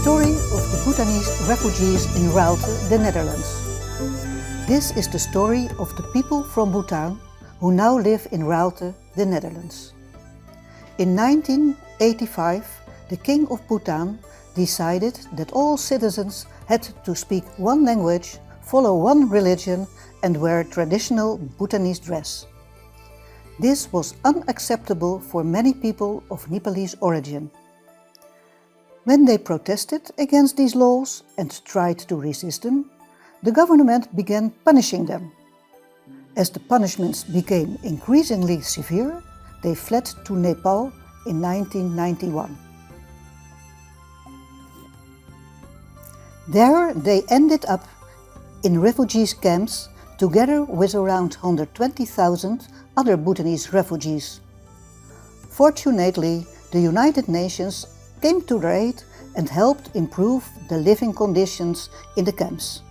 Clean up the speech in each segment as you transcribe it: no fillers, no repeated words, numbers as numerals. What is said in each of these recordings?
story of the Bhutanese refugees in Raalte, the Netherlands. This is the story of the people from Bhutan who now live in Raalte, the Netherlands. In 1985, the King of Bhutan decided that all citizens had to speak one language, follow one religion and wear traditional Bhutanese dress. This was unacceptable for many people of Nepalese origin. When they protested against these laws and tried to resist them, the government began punishing them. As the punishments became increasingly severe, they fled to Nepal in 1991. There they ended up in refugee camps together with around 120,000 other Bhutanese refugees. Fortunately, the United Nations came to their aid and helped improve the living conditions in the camps.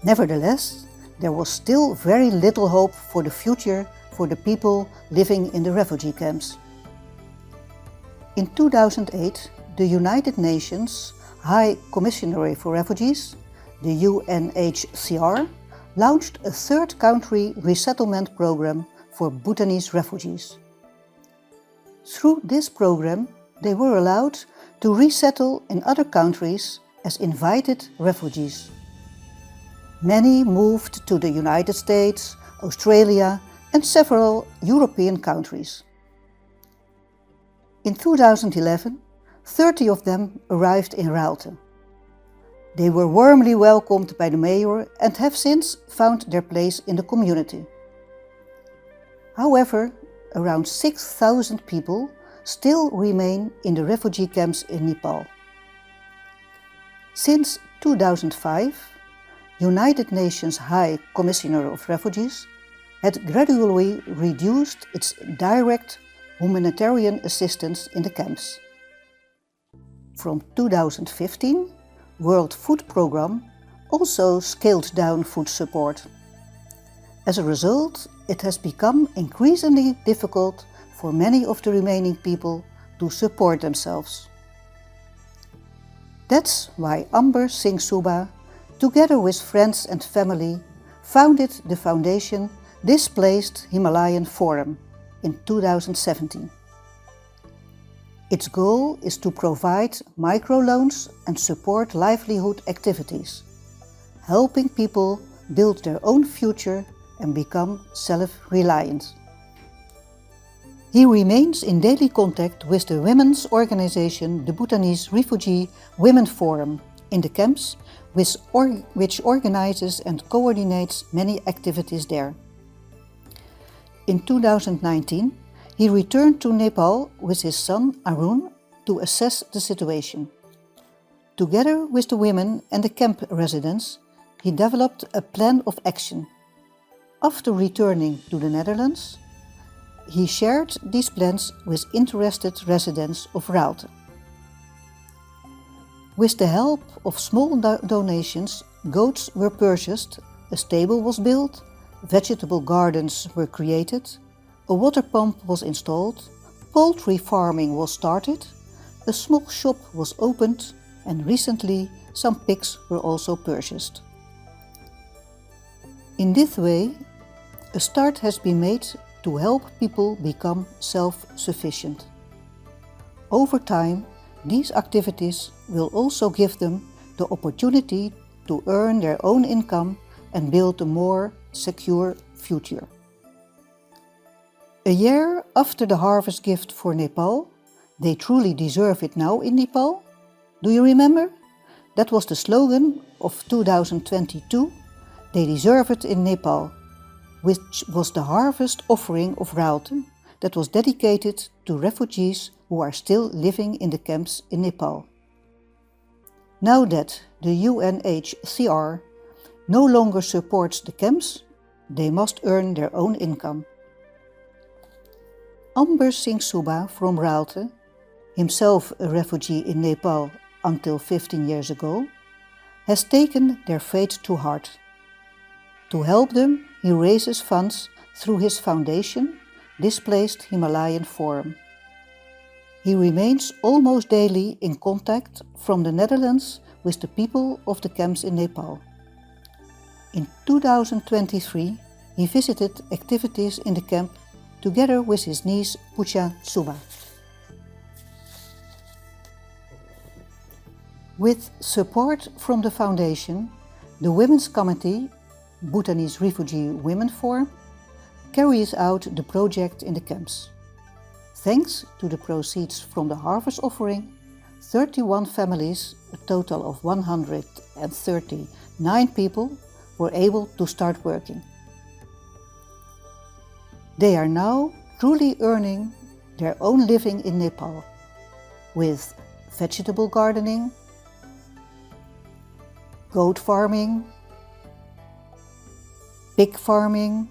Nevertheless, there was still very little hope for the future for the people living in the refugee camps. In 2008, the United Nations High Commissioner for Refugees, the UNHCR, launched a third country resettlement program for Bhutanese refugees. Through this program, they were allowed to resettle in other countries as invited refugees. Many moved to the United States, Australia and several European countries. In 2011, 30 of them arrived in Raalte. They were warmly welcomed by the mayor and have since found their place in the community. However, around 6,000 people still remain in the refugee camps in Nepal. Since 2005, United Nations High Commissioner of Refugees had gradually reduced its direct humanitarian assistance in the camps. From 2015, World Food Programme also scaled down food support. As a result, it has become increasingly difficult for many of the remaining people to support themselves. That's why Amber Singh Subha, together with friends and family, founded the foundation Displaced Himalayan Forum in 2017. Its goal is to provide microloans and support livelihood activities, helping people build their own future and become self-reliant. He remains in daily contact with the women's organization, the Bhutanese Refugee Women Forum, in the camps, which organizes and coordinates many activities there. In 2019, he returned to Nepal with his son Arun to assess the situation. Together with the women and the camp residents, he developed a plan of action. After returning to the Netherlands, he shared these plans with interested residents of Raalte. With the help of small donations, goats were purchased, a stable was built, vegetable gardens were created, a water pump was installed, poultry farming was started, a small shop was opened, and recently some pigs were also purchased. In this way, a start has been made to help people become self-sufficient. Over time, these activities will also give them the opportunity to earn their own income and build a more secure future. A year after the harvest gift for Nepal, they truly deserve it now in Nepal. Do you remember? That was the slogan of 2022, they deserve it in Nepal, which was the harvest offering of Raalte that was dedicated to refugees who are still living in the camps in Nepal. Now that the UNHCR no longer supports the camps, they must earn their own income. Amber Singh Subha from Raalte, himself a refugee in Nepal until 15 years ago, has taken their fate to heart. To help them, he raises funds through his foundation, Displaced Himalayan Forum. He remains almost daily in contact from the Netherlands with the people of the camps in Nepal. In 2023, he visited activities in the camp together with his niece Pucha Suba. With support from the foundation, the Women's Committee, Bhutanese Refugee Women Forum, carries out the project in the camps. Thanks to the proceeds from the harvest offering, 31 families, a total of 139 people, were able to start working. They are now truly earning their own living in Nepal, with vegetable gardening, goat farming, pig farming,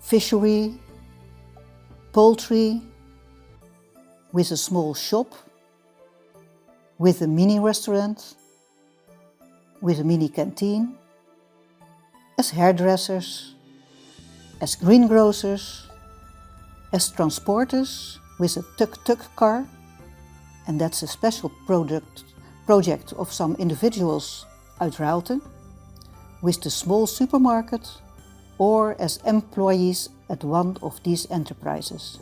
fishery, poultry, with a small shop, with a mini restaurant, with a mini canteen, as hairdressers, as greengrocers, as transporters with a tuk-tuk car, and that's a special project of some individuals uit Raalte, with the small supermarket, or as employees at one of these enterprises.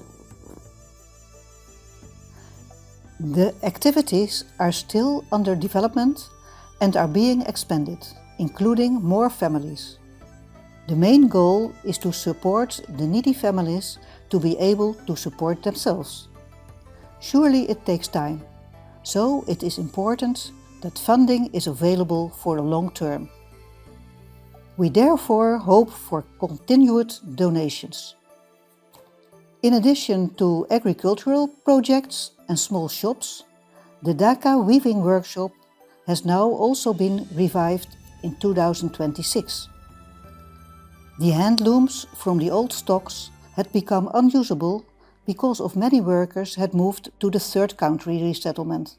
The activities are still under development and are being expanded, including more families. The main goal is to support the needy families to be able to support themselves. Surely it takes time, so it is important that funding is available for the long term. We therefore hope for continued donations. In addition to agricultural projects and small shops, the Dhaka weaving workshop has now also been revived in 2026. The handlooms from the old stocks had become unusable because of many workers had moved to the third country resettlement.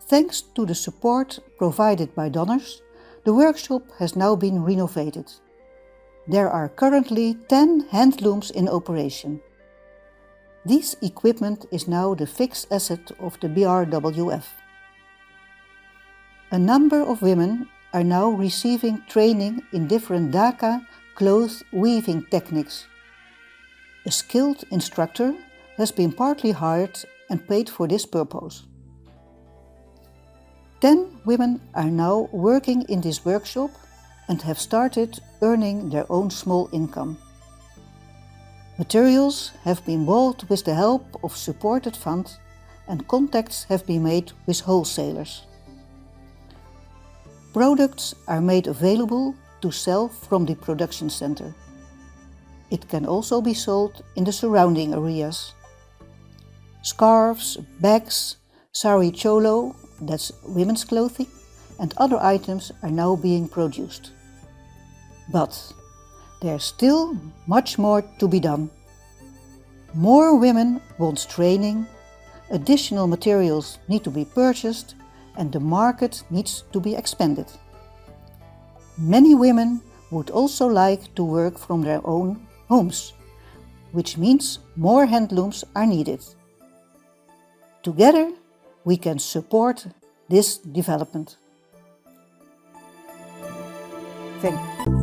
Thanks to the support provided by donors, the workshop has now been renovated. There are currently 10 handlooms in operation. This equipment is now the fixed asset of the BRWF. A number of women are now receiving training in different Dhaka cloth weaving techniques. A skilled instructor has been partly hired and paid for this purpose. 10 women are now working in this workshop and have started earning their own small income. Materials have been bought with the help of supported funds and contacts have been made with wholesalers. Products are made available to sell from the production center. It can also be sold in the surrounding areas. Scarves, bags, sari cholo, that's women's clothing, and other items are now being produced. But there's still much more to be done. More women want training, additional materials need to be purchased, and the market needs to be expanded. Many women would also like to work from their own homes, which means more handlooms are needed. Together, we can support this development. Thank you.